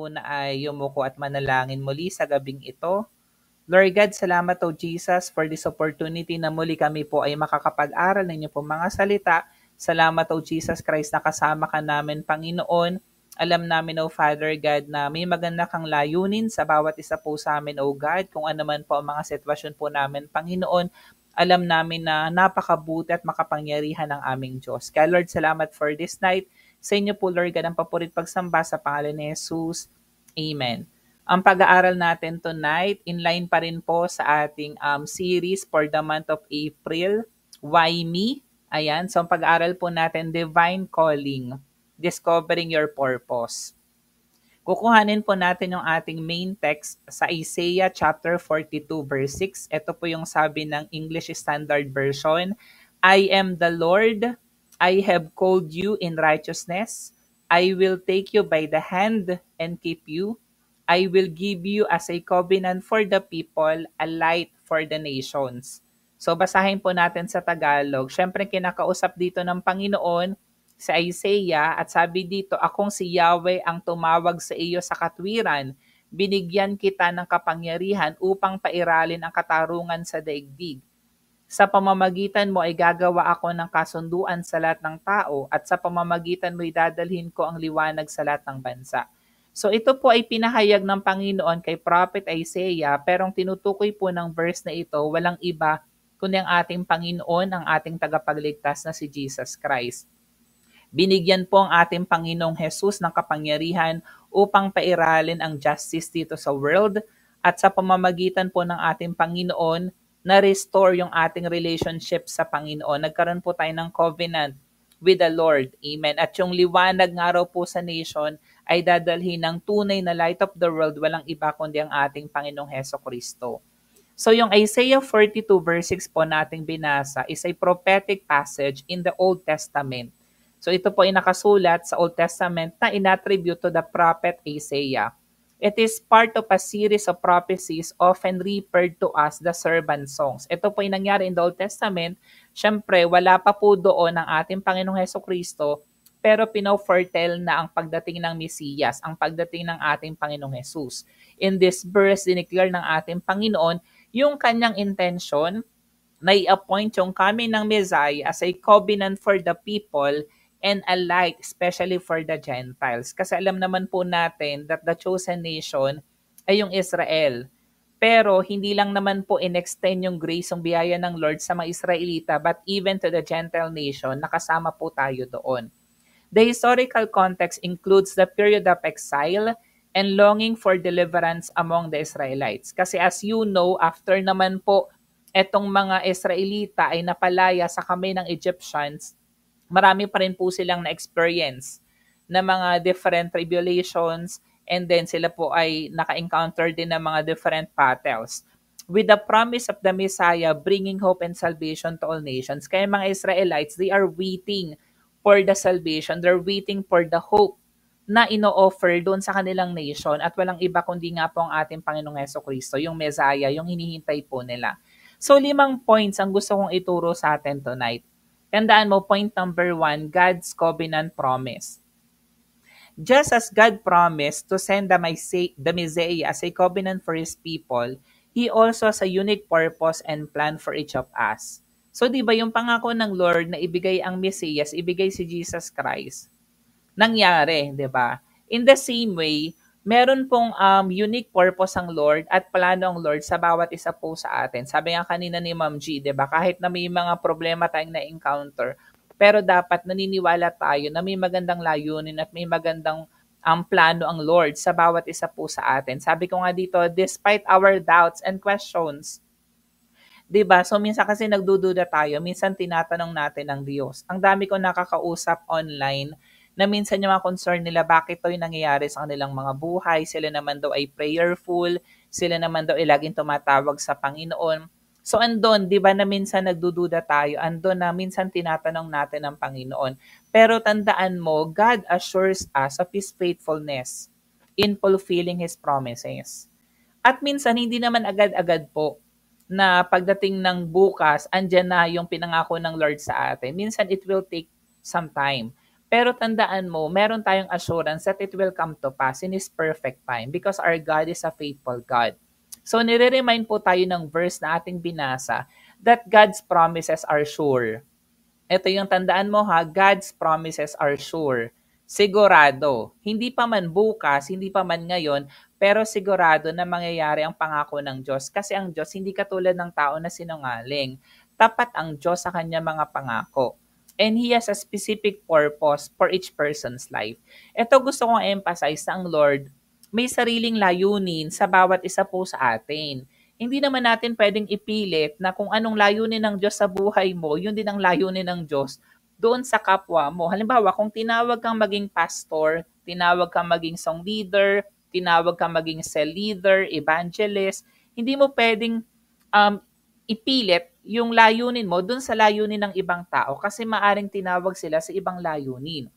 muna ay yumuko at manalangin muli sa gabing ito. Lord God, salamat o Jesus for this opportunity na muli kami po ay makakapag-aral ng inyo po mga salita. Salamat o Jesus Christ na kasama ka namin, Panginoon. Alam namin, O Father God, na may maganda kang layunin sa bawat isa po sa amin, O God. Kung ano man po ang mga sitwasyon po namin, Panginoon, alam namin na napakabuti at makapangyarihan ng aming Diyos. Kaya Lord, salamat for this night. Sa inyo po, Lord God, ang papurit pagsamba sa pangalan ni Jesus. Amen. Ang pag-aaral natin tonight, inline pa rin po sa ating series for the month of April, Why Me? Ayan, so ang pag-aaral po natin, Divine Calling, Discovering Your Purpose. Kukuhanin po natin yung ating main text sa Isaiah chapter 42 verse 6. Ito po yung sabi ng English Standard Version. I am the Lord, I have called you in righteousness. I will take you by the hand and keep you. I will give you as a covenant for the people, a light for the nations. So basahin po natin sa Tagalog. Siyempre kinakausap dito ng Panginoon sa Isaiah at sabi dito, akong si Yahweh ang tumawag sa iyo sa katwiran. Binigyan kita ng kapangyarihan upang pairalin ang katarungan sa daigdig. Sa pamamagitan mo ay gagawa ako ng kasunduan sa lahat ng tao at sa pamamagitan mo ay dadalhin ko ang liwanag sa lahat ng bansa. So ito po ay pinahayag ng Panginoon kay Prophet Isaiah, pero ang tinutukoy po ng verse na ito, walang iba kundi ang ating Panginoon, ang ating tagapagligtas na si Jesus Christ. Binigyan po ang ating Panginoong Jesus ng kapangyarihan upang pairalin ang justice dito sa world at sa pamamagitan po ng ating Panginoon, na-restore yung ating relationship sa Panginoon. Nagkaroon po tayo ng covenant with the Lord. Amen. At yung liwanag nga raw po sa nation ay dadalhin ng tunay na light of the world, walang iba kundi ang ating Panginoong Heso Kristo. So yung Isaiah 42 verse 6 po nating binasa is a prophetic passage in the Old Testament. So ito po ay nakasulat sa Old Testament na inattribute to the prophet Isaiah. It is part of a series of prophecies often referred to as the servant songs. Ito po ay nangyari in the Old Testament. Siyempre, wala pa po doon ang ating Panginoong Heso Kristo, pero pino-foretell na ang pagdating ng Mesiyas, ang pagdating ng ating Panginoong Jesus. In this verse, dineclare ng ating Panginoon yung kanyang intention na i-appoint yung coming ng Messiah as a covenant for the people and a light especially for the Gentiles. Kasi alam naman po natin that the chosen nation ay yung Israel. Pero hindi lang naman po in-extend yung grace, yung biyaya ng Lord sa mga Israelita, but even to the Gentile nation, nakasama po tayo doon. The historical context includes the period of exile and longing for deliverance among the Israelites. Kasi as you know, after naman po etong mga Israelita ay napalaya sa kamay ng Egyptians, marami pa rin po silang na-experience na mga different tribulations, and then sila po ay naka-encounter din ng mga different battles. With the promise of the Messiah bringing hope and salvation to all nations, kaya mga Israelites, they are waiting for the salvation, they're waiting for the hope na ino-offer doon sa kanilang nation at walang iba kundi nga po ang ating Panginoong Heso Kristo, yung Messiah, yung hinihintay po nila. So 5 points ang gusto kong ituro sa atin tonight. Tandaan mo, point number 1, God's covenant promise. Just as God promised to send the Messiah as a covenant for His people, He also has a unique purpose and plan for each of us. So di ba yung pangako ng Lord na ibigay ang Mesias, ibigay si Jesus Christ, nangyari, di ba? In the same way, meron pong unique purpose ang Lord at plano ang Lord sa bawat isa po sa atin. Sabi nga kanina ni Ma'am G, 'di ba? Kahit na may mga problema tayong na-encounter, pero dapat naniniwala tayo na may magandang layunin at may magandang plano ang Lord sa bawat isa po sa atin. Sabi ko nga dito, despite our doubts and questions, 'di ba? So minsan kasi nagdududa tayo, minsan tinatanong natin ang Diyos. Ang dami ko nakakausap online na minsan yung mga concern nila, bakit ito yung nangyayari sa kanilang mga buhay, sila naman daw ay prayerful, sila naman daw ay laging tumatawag sa Panginoon. So andun, di ba na minsan nagdududa tayo, andun na minsan tinatanong natin ang Panginoon. Pero tandaan mo, God assures us of His faithfulness in fulfilling His promises. At minsan, hindi naman agad-agad po na pagdating ng bukas, andyan na yung pinangako ng Lord sa atin. Minsan, it will take some time. Pero tandaan mo, meron tayong assurance that it will come to pass in His perfect time because our God is a faithful God. So nire-remind po tayo ng verse na ating binasa that God's promises are sure. Ito yung tandaan mo ha, God's promises are sure. Sigurado. Hindi pa man bukas, hindi pa man ngayon, pero sigurado na mangyayari ang pangako ng Diyos. Kasi ang Diyos hindi katulad ng tao na sinungaling. Tapat ang Diyos sa kanya mga pangako. And He has a specific purpose for each person's life. Ito gusto kong emphasize na ang Lord may sariling layunin sa bawat isa po sa atin. Hindi naman natin pwedeng ipilit na kung anong layunin ng Diyos sa buhay mo, yun din ang layunin ng Diyos doon sa kapwa mo. Halimbawa, kung tinawag kang maging pastor, tinawag kang maging song leader, tinawag kang maging cell leader, evangelist, hindi mo pwedeng ipilit yung layunin mo doon sa layunin ng ibang tao kasi maaring tinawag sila sa ibang layunin.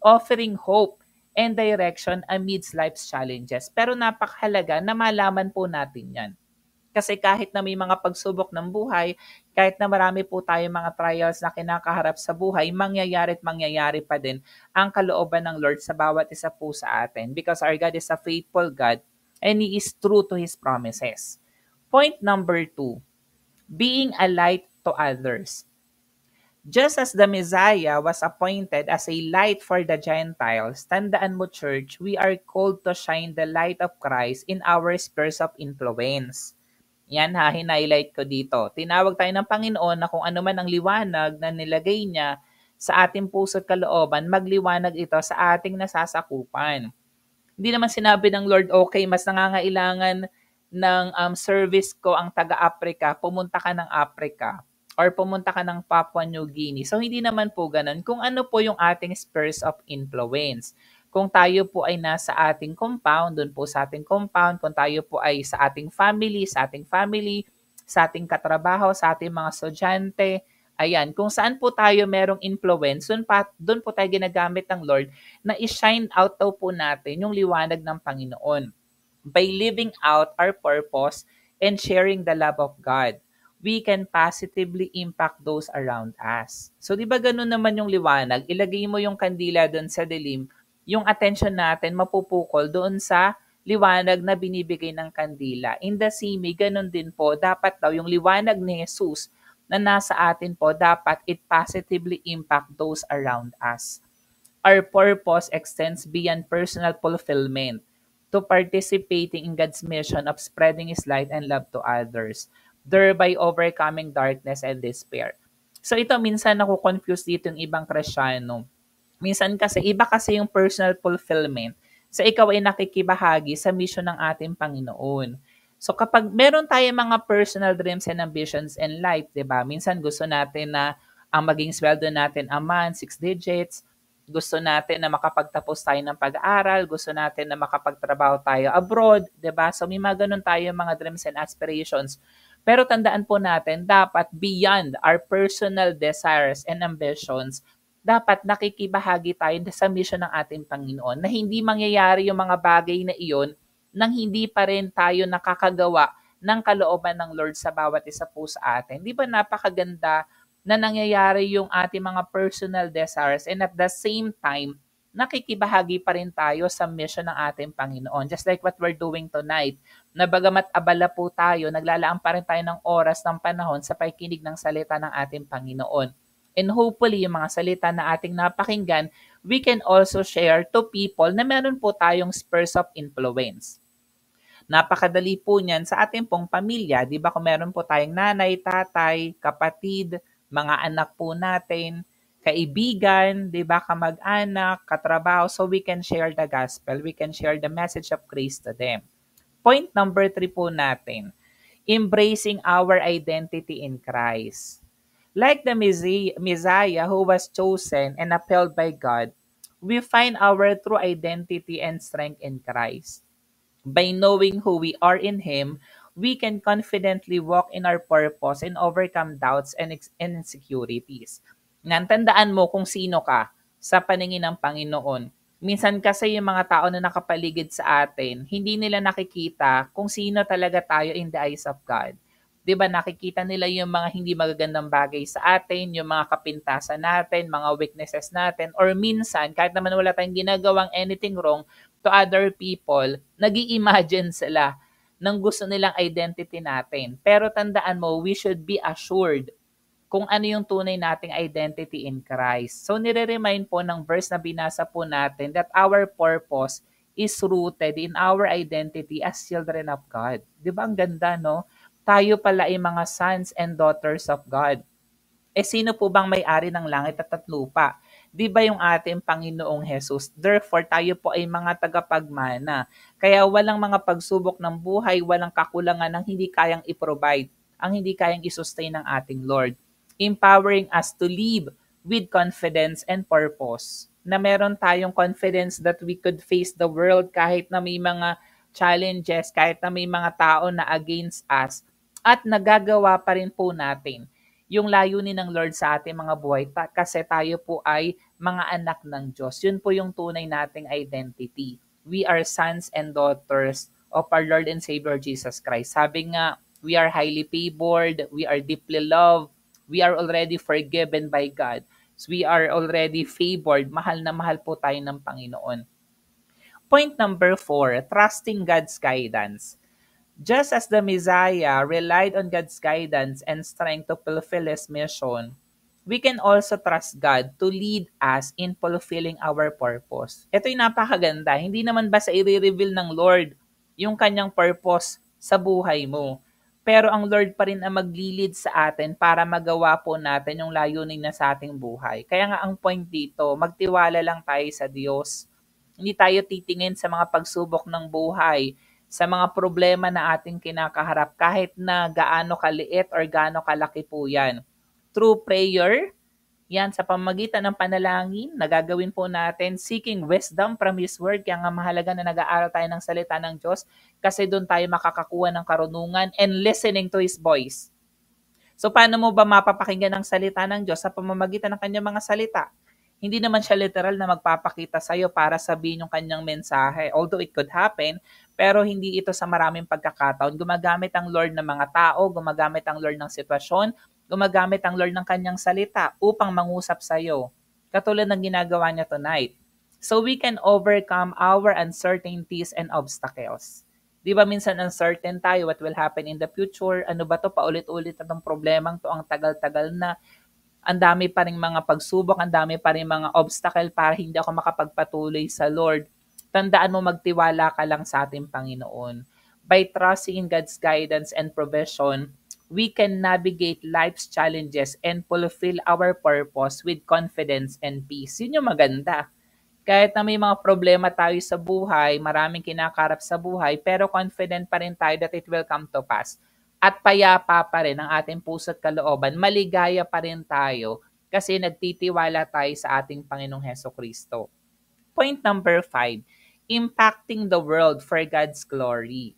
Offering hope and direction amidst life's challenges. Pero napakahalaga na malaman po natin yan. Kasi kahit na may mga pagsubok ng buhay, kahit na marami po tayong mga trials na kinakaharap sa buhay, mangyayari at mangyayari pa din ang kalooban ng Lord sa bawat isa po sa atin. Because our God is a faithful God and He is true to His promises. Point number 2, being a light to others. Just as the Messiah was appointed as a light for the Gentiles, tandaan mo church, we are called to shine the light of Christ in our spheres of influence. Yan ha, hinighlight ko dito. Tinawag tayo ng Panginoon na kung ano man ang liwanag na nilagay niya sa ating puso't kalooban, magliwanag ito sa ating nasasakupan. Hindi naman sinabi ng Lord, okay, mas nangangailangan ng service ko ang taga-Africa, pumunta ka ng Africa or pumunta ka ng Papua New Guinea. So, hindi naman po ganun. Kung ano po yung ating spheres of influence. Kung tayo po ay nasa ating compound, doon po sa ating compound. Kung tayo po ay sa ating family, sa ating katrabaho, sa ating mga estudyante. Ayan, kung saan po tayo merong influence, doon po tayo ginagamit ng Lord na i-shine out daw po natin yung liwanag ng Panginoon by living out our purpose and sharing the love of God. We can positively impact those around us. So, di ba ganun naman yung liwanag? Ilagay mo yung kandila doon sa dilim, yung attention natin mapupukol doon sa liwanag na binibigay ng kandila. In the same way, ganun din po, dapat daw yung liwanag ni Jesus na nasa atin po, dapat it positively impact those around us. Our purpose extends beyond personal fulfillment to participating in God's mission of spreading His light and love to others, thereby overcoming darkness and despair. So ito, minsan naku-confuse dito yung ibang Kristiyano. Minsan kasi, iba kasi yung personal fulfillment sa ikaw ay nakikibahagi sa mission ng ating Panginoon. So kapag meron tayong mga personal dreams and ambitions in life, di ba? Minsan gusto natin na ang maging sweldo natin a month, 6 digits. Gusto natin na makapagtapos tayo ng pag-aaral. Gusto natin na makapagtrabaho tayo abroad, di ba? So may mga ganun tayo mga dreams and aspirations. Pero tandaan po natin, dapat beyond our personal desires and ambitions, dapat nakikibahagi tayo sa mission ng ating Panginoon na hindi mangyayari yung mga bagay na iyon nang hindi pa rin tayo nakakagawa ng kalooban ng Lord sa bawat isa po sa atin. Di ba napakaganda na nangyayari yung ating mga personal desires and at the same time, nakikibahagi pa rin tayo sa mission ng ating Panginoon. Just like what we're doing tonight, na bagamat abala po tayo, naglalaan pa rin tayo ng oras ng panahon sa pakikinig ng salita ng ating Panginoon. And hopefully, yung mga salita na ating napakinggan, we can also share to people na meron po tayong spheres of influence. Napakadali po niyan sa ating pong pamilya. Di ba kung meron po tayong nanay, tatay, kapatid, mga anak po natin, kaibigan, di ba, kamag-anak, katrabaho, so we can share the gospel. We can share the message of grace to them. Point number 3 po natin, embracing our identity in Christ. Like the Messiah who was chosen and upheld by God, we find our true identity and strength in Christ. By knowing who we are in Him, we can confidently walk in our purpose and overcome doubts and insecurities. Tandaan mo kung sino ka sa paningin ng Panginoon. Minsan kasi yung mga tao na nakapaligid sa atin, hindi nila nakikita kung sino talaga tayo in the eyes of God. 'Di ba nakikita nila yung mga hindi magagandang bagay sa atin, yung mga kapintasan natin, mga weaknesses natin, or minsan kahit naman wala tayong ginagawang anything wrong to other people, nag-i-imagine sila ng gusto nilang identity natin. Pero tandaan mo, we should be assured kung ano yung tunay nating identity in Christ. So nire-remind po ng verse na binasa po natin that our purpose is rooted in our identity as children of God. Di ba ang ganda, no? Tayo pala ay mga sons and daughters of God. Eh sino po bang may-ari ng langit at lupa? Di ba yung ating Panginoong Jesus? Therefore, tayo po ay mga tagapagmana. Kaya walang mga pagsubok ng buhay, walang kakulangan ng hindi kayang i-provide, ang hindi kayang i-sustain ng ating Lord. Empowering us to live with confidence and purpose. Na meron tayong confidence that we could face the world kahit na may mga challenges, kahit na may mga tao na against us, at nagagawa pa rin po natin yung layunin ng Lord sa ating mga buhay kasi tayo po ay mga anak ng Diyos. Yun po yung tunay nating identity. We are sons and daughters of our Lord and Savior Jesus Christ. Sabi nga, we are highly favored, we are deeply loved, we are already forgiven by God. So we are already favored. Mahal na mahal po tayo ng Panginoon. Point number 4, trusting God's guidance. Just as the Messiah relied on God's guidance and strength to fulfill His mission, we can also trust God to lead us in fulfilling our purpose. Ito'y napakaganda. Hindi naman basta i-reveal ng Lord yung kanyang purpose sa buhay mo. Pero ang Lord pa rin ang maglilid sa atin para magawa po natin yung layunin na sa ating buhay. Kaya nga ang point dito, magtiwala lang tayo sa Diyos. Hindi tayo titingin sa mga pagsubok ng buhay, sa mga problema na ating kinakaharap kahit na gaano kaliit or gaano kalaki po yan. Through prayer, yan sa pamamagitan ng panalangin, nagagawin po natin, seeking wisdom from His Word, kaya nga mahalaga na nag-aaral tayo ng salita ng Diyos kasi doon tayo makakakuha ng karunungan and listening to His voice. So paano mo ba mapapakinggan ang salita ng Diyos sa pamamagitan ng kanyang mga salita? Hindi naman siya literal na magpapakita sa iyo para sabihin yung kanyang mensahe. Although it could happen, pero hindi ito sa maraming pagkakataon. Gumagamit ang Lord ng mga tao, gumagamit ang Lord ng sitwasyon, gumagamit ang Lord ng kanyang salita upang mangusap sa iyo. Katulad ng ginagawa niya tonight. So we can overcome our uncertainties and obstacles. Di ba minsan uncertain tayo what will happen in the future? Ano ba to? Paulit-ulit na tong problemang to, ang tagal-tagal na. Ang dami pa ring mga pagsubok, ang dami pa ring mga obstacle para hindi ako makapagpatuloy sa Lord. Tandaan mo, magtiwala ka lang sa ating Panginoon. By trusting in God's guidance and provision, we can navigate life's challenges and fulfill our purpose with confidence and peace. Yun yung maganda. Kahit na may mga problema tayo sa buhay, maraming kinakarap sa buhay, pero confident pa rin tayo that it will come to pass. At payapa pa rin ang ating puso't kalooban, maligaya pa rin tayo kasi nagtitiwala tayo sa ating Panginoong Hesukristo. Point number 5, impacting the world for God's glory.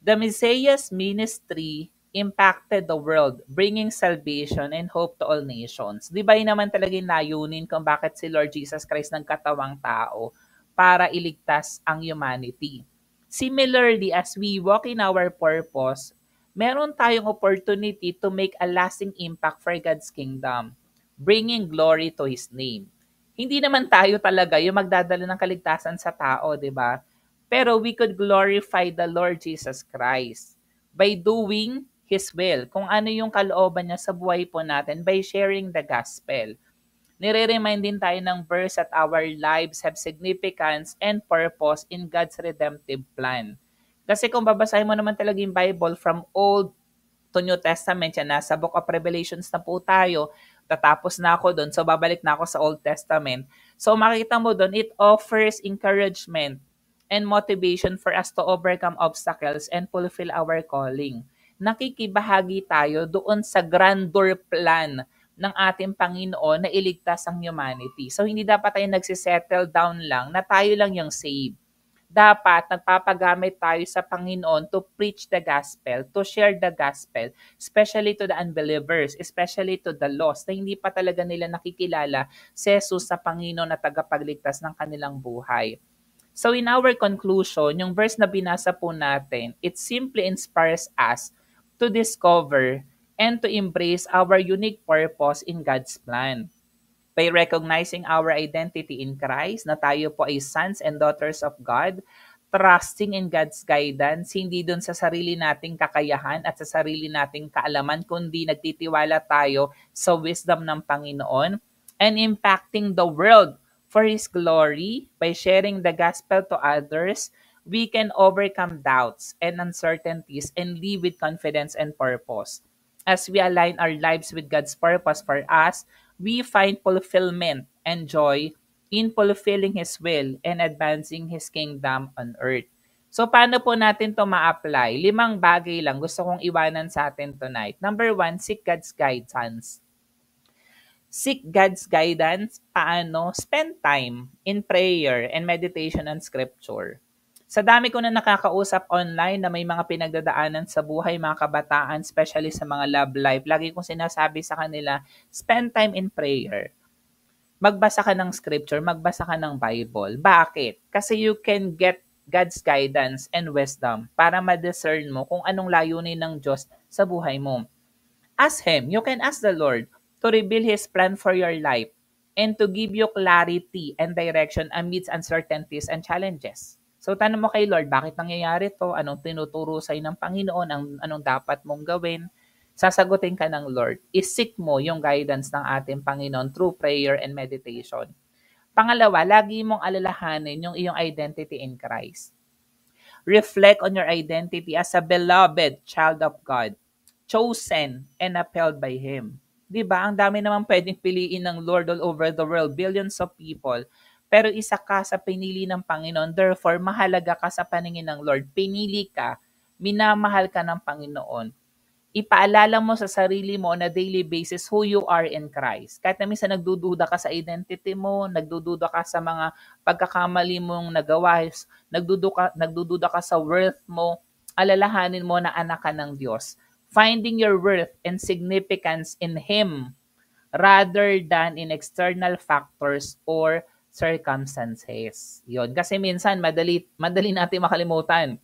The Messiah's ministry impacted the world, bringing salvation and hope to all nations. Di ba yun naman talaga yung layunin kung bakit si Lord Jesus Christ nagkatawang tao para iligtas ang humanity. Similarly, as we walk in our purpose, meron tayong opportunity to make a lasting impact for God's kingdom, bringing glory to His name. Hindi naman tayo talaga yung magdadala ng kaligtasan sa tao, di ba? Pero we could glorify the Lord Jesus Christ by doing His will. Kung ano yung kalooban niya sa buhay po natin by sharing the gospel. Nire-remind din tayo ng verse that our lives have significance and purpose in God's redemptive plan. Kasi kung babasahin mo naman talaga yung Bible from Old to New Testament, yan, nasa Book of Revelations na po tayo, tatapos na ako doon, so babalik na ako sa Old Testament. So makikita mo doon, it offers encouragement and motivation for us to overcome obstacles and fulfill our calling. Nakikibahagi tayo doon sa grandeur plan ng ating Panginoon na iligtas ang humanity. So hindi dapat tayo nagsisettle down lang na tayo lang yung saved. Dapat nagpapagamit tayo sa Panginoon to preach the gospel, to share the gospel, especially to the unbelievers, especially to the lost na hindi pa talaga nila nakikilala si Jesus sa Panginoon na tagapagligtas ng kanilang buhay. So in our conclusion, yung verse na binasa po natin, it simply inspires us to discover and to embrace our unique purpose in God's plan. By recognizing our identity in Christ, na tayo po ay sons and daughters of God, trusting in God's guidance, hindi dun sa sarili nating kakayahan at sa sarili nating kaalaman, kundi nagtitiwala tayo sa wisdom ng Panginoon, and impacting the world for His glory by sharing the gospel to others, we can overcome doubts and uncertainties and live with confidence and purpose. As we align our lives with God's purpose for us, we find fulfillment and joy in fulfilling His will and advancing His kingdom on earth. So, paano po natin to ma-apply? 5 bagay lang gusto kong iwanan sa atin tonight. Number 1, seek God's guidance. Seek God's guidance. Paano? Spend time in prayer and meditation and scripture. Sa dami ko na nakakausap online na may mga pinagdadaanan sa buhay, mga kabataan, especially sa mga love life, lagi kong sinasabi sa kanila, spend time in prayer. Magbasa ka ng scripture, magbasa ka ng Bible. Bakit? Kasi you can get God's guidance and wisdom para ma-discern mo kung anong layunin ng Diyos sa buhay mo. Ask Him. You can ask the Lord to reveal His plan for your life and to give you clarity and direction amidst uncertainties and challenges. So, tanong mo kay Lord, bakit nangyayari to? Anong tinuturo sa'yo ng Panginoon? Anong dapat mong gawin? Sasagutin ka ng Lord. I-seek mo yung guidance ng ating Panginoon through prayer and meditation. Pangalawa, lagi mong alalahanin yung iyong identity in Christ. Reflect on your identity as a beloved child of God, chosen and upheld by Him. Diba? Ang dami naman pwedeng piliin ng Lord all over the world, billions of people. Pero isa ka sa pinili ng Panginoon, therefore mahalaga ka sa paningin ng Lord. Pinili ka, minamahal ka ng Panginoon. Ipaalala mo sa sarili mo on a daily basis who you are in Christ. Kahit na minsan nagdududa ka sa identity mo, nagdududa ka sa mga pagkakamali mong nagawa, nagdududa ka sa worth mo, alalahanin mo na anak ka ng Diyos. Finding your worth and significance in Him rather than in external factors or circumstances. Yun. Kasi minsan, madali natin makalimutan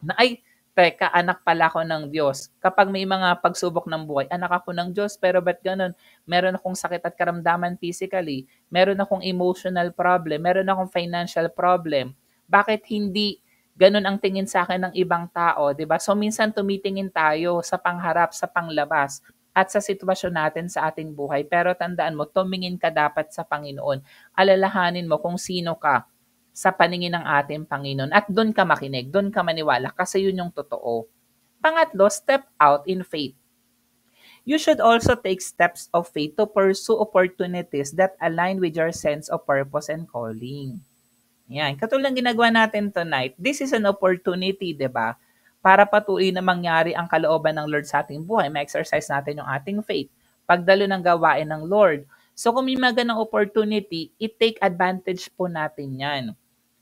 na ay, teka, anak pala ako ng Diyos. Kapag may mga pagsubok ng buhay, anak ako ng Diyos, pero ba't ganun? Meron akong sakit at karamdaman physically, meron akong emotional problem, meron akong financial problem. Bakit hindi ganun ang tingin sa akin ng ibang tao, 'di ba? So minsan tumitingin tayo sa pangharap, sa panglabas, at sa sitwasyon natin sa ating buhay. Pero tandaan mo, tumingin ka dapat sa Panginoon. Alalahanin mo kung sino ka sa paningin ng ating Panginoon. At doon ka makinig, doon ka maniwala kasi yun yung totoo. Pangatlo, step out in faith. You should also take steps of faith to pursue opportunities that align with your sense of purpose and calling. Yan. Katulad ng ginagawa natin tonight, this is an opportunity, di ba? Para patuloy na mangyari ang kalooban ng Lord sa ating buhay. Ma-exercise natin yung ating faith. Pagdalo ng gawain ng Lord. So kung may magandang opportunity, i-take advantage po natin yan.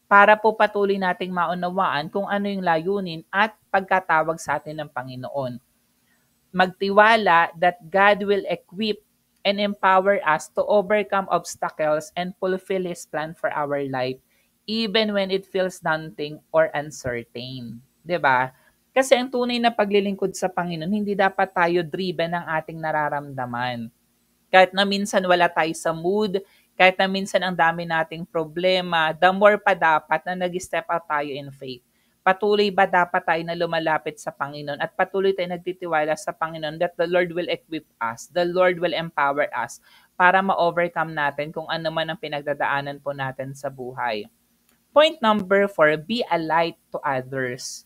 Para po patuloy nating maunawaan kung ano yung layunin at pagkatawag sa atin ng Panginoon. Magtiwala that God will equip and empower us to overcome obstacles and fulfill His plan for our life even when it feels daunting or uncertain. 'Di ba? Kasi ang tunay na paglilingkod sa Panginoon, hindi dapat tayo driven ng ating nararamdaman. Kahit na minsan wala tayo sa mood, kahit na minsan ang dami nating problema, the more pa dapat na nag-step out tayo in faith. Patuloy ba dapat tayo na lumalapit sa Panginoon at patuloy tayo nagtitiwala sa Panginoon that the Lord will equip us, the Lord will empower us para ma-overcome natin kung ano man ang pinagdadaanan po natin sa buhay. Point number 4, be a light to others.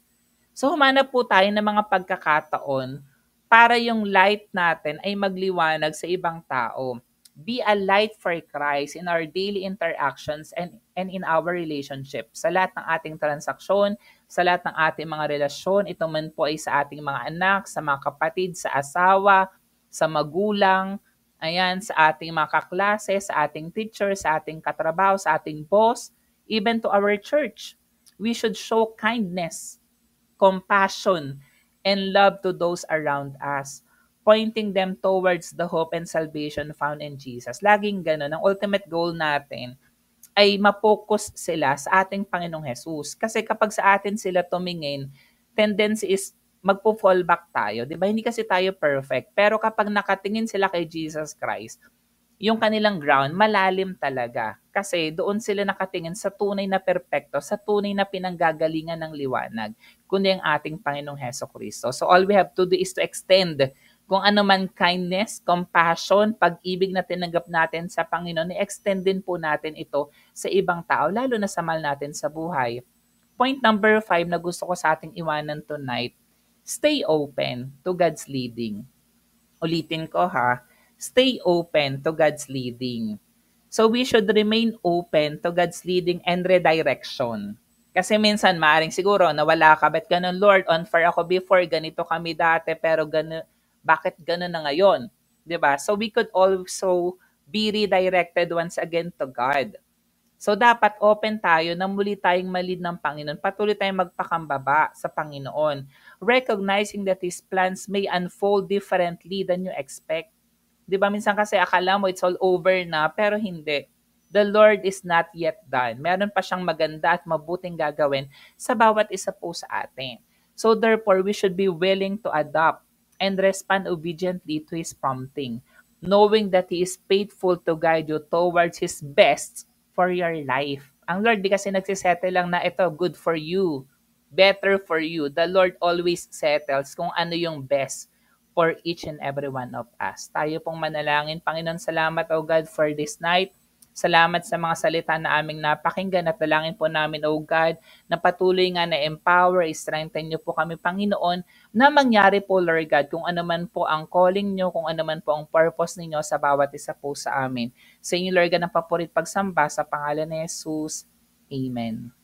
So humanap po tayo ng mga pagkakataon para yung light natin ay magliwanag sa ibang tao. Be a light for Christ in our daily interactions and in our relationship. Sa lahat ng ating transaksyon, sa lahat ng ating mga relasyon, ito man po ay sa ating mga anak, sa mga kapatid, sa asawa, sa magulang, ayan, sa ating mga kaklase, sa ating teacher, sa ating katrabaho, sa ating boss, even to our church. We should show kindness, compassion, and love to those around us, pointing them towards the hope and salvation found in Jesus. Laging ganun. Ang ultimate goal natin ay ma-focus sila sa ating Panginoong Jesus. Kasi kapag sa atin sila tumingin, tendency is magpo-fall back tayo. 'Di ba? Hindi kasi tayo perfect. Pero kapag nakatingin sila kay Jesus Christ, yung kanilang ground malalim talaga. Kasi doon sila nakatingin sa tunay na perpekto, sa tunay na pinanggagalingan ng liwanag, kundi ang ating Panginoong Hesukristo. So all we have to do is to extend kung ano man kindness, compassion, pag-ibig na tinanggap natin sa Panginoon, i-extend din po natin ito sa ibang tao, lalo na sa mahal natin sa buhay. Point number 5 na gusto ko sa ating iwanan tonight, stay open to God's leading. Ulitin ko ha, stay open to God's leading. So we should remain open to God's leading and redirection. Kasi minsan maaring siguro nawala ka, ba't ganun Lord, on fire ako before, ganito kami dati, pero ganun, bakit ganun na ngayon? 'Di ba? So we could also be redirected once again to God. So dapat open tayo na muli tayong malid ng Panginoon. Patuloy tayong magpakambaba sa Panginoon. Recognizing that His plans may unfold differently than you expect. Di ba minsan kasi akala mo it's all over na, pero hindi. The Lord is not yet done. Meron pa siyang maganda at mabuting gagawin sa bawat isa po sa atin. So therefore, we should be willing to adapt and respond obediently to His prompting, knowing that He is faithful to guide you towards His best for your life. Ang Lord di kasi nagsisettle lang na ito, good for you, better for you. The Lord always settles kung ano yung best for each and every one of us. Tayo pong manalangin. Panginoon, salamat, O God, for this night. Salamat sa mga salita na aming napakinggan at dalangin po namin, O God, na patuloy nga na empower, strengthen niyo po kami, Panginoon, na mangyari po, Lord God, kung ano man po ang calling niyo, kung ano man po ang purpose ninyo sa bawat isa po sa amin. Sa inyo, Lord God, ang papurit pagsamba sa pangalan ni Jesus. Amen.